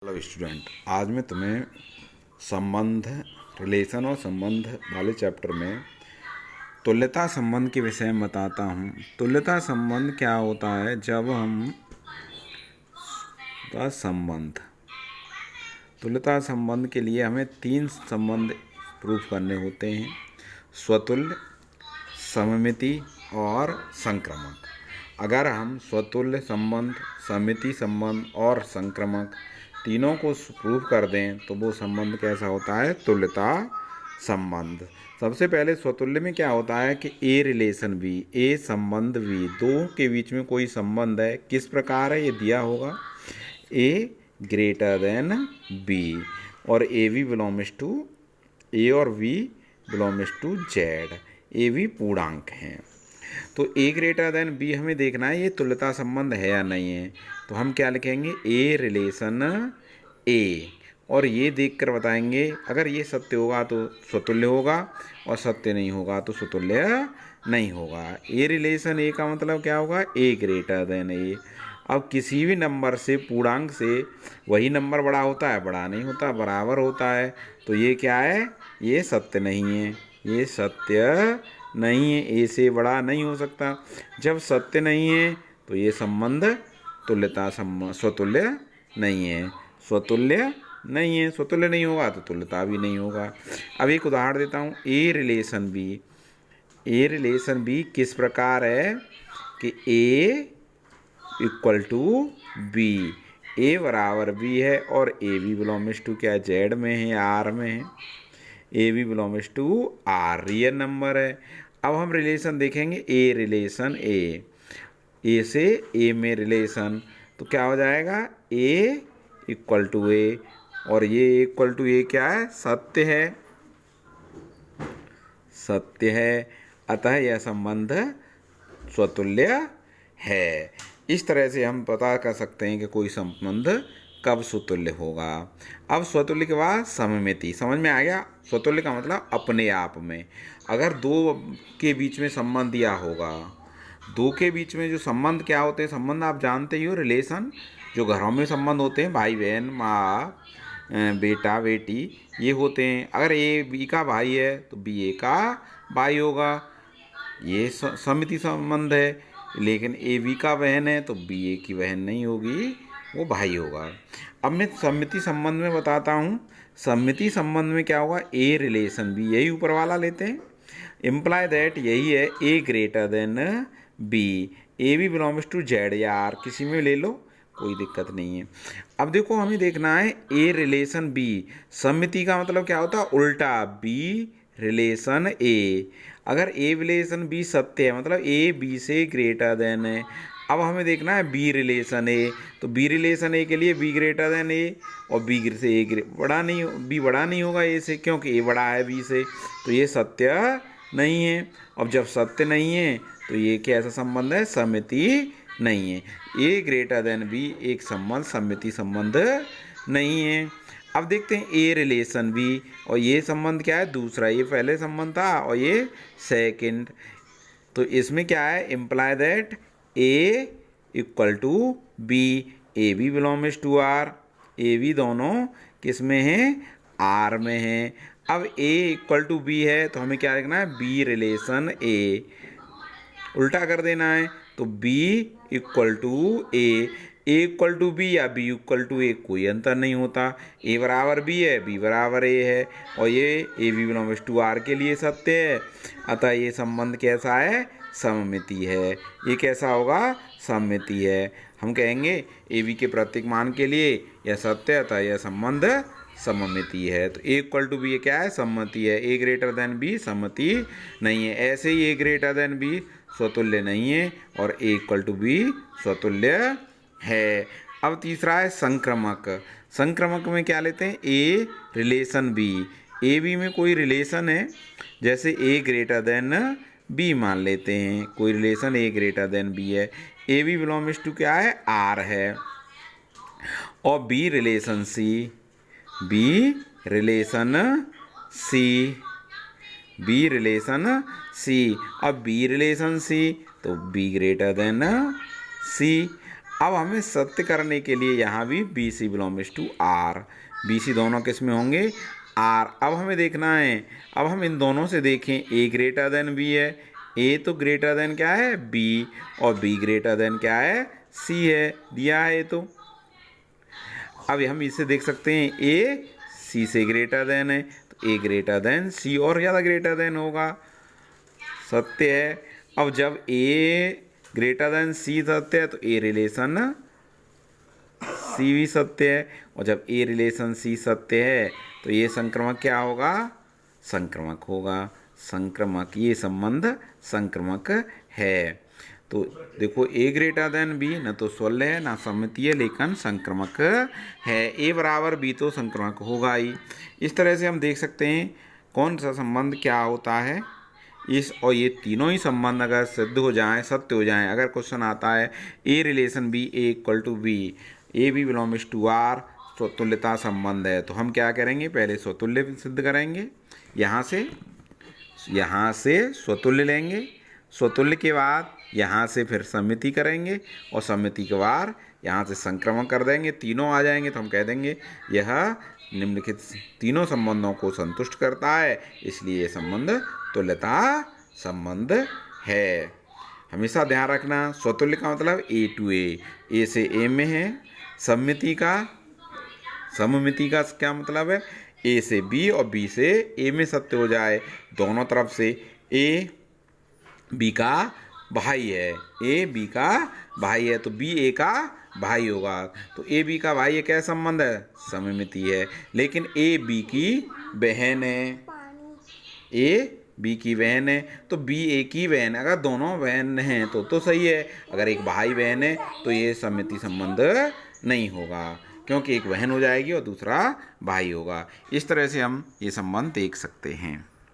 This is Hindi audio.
हेलो स्टूडेंट, आज मैं तुम्हें संबंध रिलेशन और संबंध वाले चैप्टर में तुल्यता संबंध के विषय में बताता हूँ। तुल्यता संबंध क्या होता है? जब हम तुल्यता संबंध के लिए हमें 3 संबंध प्रूफ करने होते हैं: स्वतुल्य, सममिति और संक्रामक। अगर हम स्वतुल्य संबंध, सममिति संबंध और संक्रामक तीनों को प्रूफ कर दें तो वो संबंध कैसा होता है? तुल्यता संबंध। सबसे पहले स्वतुल्य में क्या होता है कि ए रिलेशन बी, ए संबंध बी, दो के बीच में कोई संबंध है। किस प्रकार है? ये दिया होगा ए ग्रेटर देन बी और A B belongs to A और B belongs to Z. A B पूर्णांक हैं तो ए ग्रेटर देन बी हमें देखना है ये तुल्यता संबंध है या नहीं है। तो हम क्या लिखेंगे? ए रिलेशन ए, और ये देखकर बताएंगे अगर ये सत्य होगा तो स्वतुल्य होगा और सत्य नहीं होगा तो स्वतुल्य नहीं होगा। ए रिलेशन ए का मतलब क्या होगा? ए ग्रेटर देन ए। अब किसी भी नंबर से, पूर्णांक से, वही नंबर बड़ा होता है, बड़ा नहीं होता, बराबर होता है। तो ये क्या है? ये सत्य नहीं है, ये सत्य नहीं है। ए से बड़ा नहीं हो सकता। जब सत्य नहीं है तो ये संबंध तुल्यता संबंध स्वतुल्य नहीं है, स्वतुल्य नहीं है। स्वतुल्य नहीं होगा तो तुल्यता भी नहीं होगा। अब एक उदाहरण देता हूँ। A relation B, A relation B किस प्रकार है कि A equal to B, A बराबर बी है और ए बी बिलोंग्स टू क्या? जेड में है, आर में है। A B belongs to R, real number है। अब हम रिलेशन देखेंगे ए रिलेशन ए, ए से ए में रिलेशन, तो क्या हो जाएगा? ए इक्वल टू ए, और ये इक्वल टू ए क्या है? सत्य है, सत्य है। अतः यह संबंध स्वतुल्य है। इस तरह से हम पता कर सकते हैं कि कोई संबंध कब स्वतुल्य होगा। अब स्वतुल्य के बाद सममिति, समझ में आ गया? स्वतुल्य का मतलब अपने आप में। अगर दो के बीच में संबंध दिया होगा, दो के बीच में जो संबंध क्या होते हैं? संबंध आप जानते ही हो, रिलेशन जो घरों में संबंध होते हैं, भाई बहन, माँ बेटा बेटी, ये होते हैं। अगर ए बी का भाई है तो बी ए का भाई होगा, ये सममिति संबंध है। लेकिन ए बी का बहन है तो बी ए की बहन नहीं होगी, वो भाई होगा। अब मैं सममिति संबंध में बताता हूँ। सममिति संबंध में क्या होगा? ए रिलेशन बी, यही ऊपर वाला लेते हैं, इम्प्लाई दैट यही है A greater than B, A B belongs to Z या आर, किसी में ले लो, कोई दिक्कत नहीं है। अब देखो हमें देखना है ए रिलेशन बी। सममिति का मतलब क्या होता है? उल्टा, बी रिलेशन ए। अगर ए रिलेशन बी सत्य है मतलब ए बी से ग्रेटर देन है। अब हमें देखना है बी रिलेशन ए, तो बी रिलेशन ए के लिए बी ग्रेटर देन ए, और बी से ए बड़ा नहीं, बी बड़ा नहीं होगा ए से, क्योंकि ए बड़ा है बी से, तो ये सत्य नहीं है। अब जब सत्य नहीं है तो ये कैसा संबंध है? सममिति नहीं है। ए ग्रेटर देन बी एक संबंध सममिति संबंध नहीं है। अब देखते हैं ए रिलेशन बी, और ये संबंध क्या है? दूसरा, ये पहले संबंध था और ये सेकंड। तो इसमें क्या है? Imply that A equal to B, A B belongs to R, A B दोनों किस में है? आर में है। अब ए इक्वल टू बी है तो हमें क्या लिखना है? बी रिलेशन ए, उल्टा कर देना है, तो B equal to A equal to B या बी इक्वल टू ए, कोई अंतर नहीं होता। ए बराबर बी है, बी बराबर ए है, और ये A B belongs to R के लिए सत्य है। अतः ये संबंध कैसा है? सममिति है। ये कैसा होगा? सममिति है। हम कहेंगे ए बी के प्रत्येक मान के लिए यह सत्य है, अतः यह संबंध सममिति है। तो ए इक्वल टू बी क्या है? सम्मति है। ए ग्रेटर देन बी सम्मति नहीं है। ऐसे ही ए ग्रेटर देन बी स्वतुल्य नहीं है और ए इक्वल टू बी स्वतुल्य है। अब तीसरा है संक्रामक। संक्रामक में क्या लेते हैं? ए रिलेशन बी, ए बी में कोई रिलेशन है, जैसे ए ग्रेटर देन बी मान लेते हैं, कोई relation A greater than B है। ए बी बिलोंग्स टू क्या है? आर है। और बी रिलेशन सी, बी रिलेशन सी, बी रिलेशन सी। अब बी रिलेशन सी तो बी ग्रेटर देन सी। अब हमें सत्य करने के लिए यहाँ भी B C belongs to R, B C दोनों किस में होंगे, आर। अब हमें देखना है, अब हम इन दोनों से देखें, ए ग्रेटर देन बी है, ए तो ग्रेटर देन क्या है, बी, और बी ग्रेटर देन क्या है, सी है, दिया है तो। अब हम इसे देख सकते हैं, ए सी से ग्रेटर देन है, तो ए ग्रेटर देन सी और ज़्यादा ग्रेटर देन होगा, सत्य है। अब जब ए ग्रेटर देन सी सत्य है तो ए रिलेशन सी भी सत्य है, और जब ए रिलेशन सी सत्य है तो ये संक्रमक क्या होगा, संक्रमक होगा। संक्रमक, ये संबंध संक्रमक है। तो देखो ए ग्रेटर देन बी न तो स्वल्य है ना सम्मितीय है, लेकिन संक्रमक है। ए बराबर बी तो संक्रमक होगा ही। इस तरह से हम देख सकते हैं कौन सा संबंध क्या होता है इस, और ये तीनों ही संबंध अगर सिद्ध हो जाएं, सत्य हो जाएं। अगर क्वेश्चन आता है A relation B A equal to B, A B belongs to R, स्वतुल्यता संबंध है, तो हम क्या करेंगे, पहले स्वतुल्य सिद्ध करेंगे। यहाँ से स्वतुल्य लेंगे, स्वतुल्य के बाद यहाँ से फिर सम्मिति करेंगे, और सम्मिति के बाद यहाँ से संक्रमण कर देंगे, तीनों आ जाएंगे तो हम कह देंगे यह निम्नलिखित तीनों संबंधों को संतुष्ट करता है, इसलिए ये संबंध तुल्यता संबंध है। हमेशा ध्यान रखना, स्वतुल्य का मतलब ए टू ए से ए में है। सममिति का क्या मतलब है, ए से बी और बी से ए में सत्य हो जाए, दोनों तरफ से ए बी का भाई है, ए बी का भाई है तो बी ए का भाई होगा। तो ए बी का भाई है, क्या संबंध है, सममिति है। लेकिन ए बी की बहन है, ए बी की बहन है तो बी ए की बहन है। अगर दोनों बहन हैं तो सही है, अगर एक भाई बहन है तो ये सममिति संबंध नहीं होगा, क्योंकि एक बहन हो जाएगी और दूसरा भाई होगा। इस तरह से हम ये संबंध देख सकते हैं।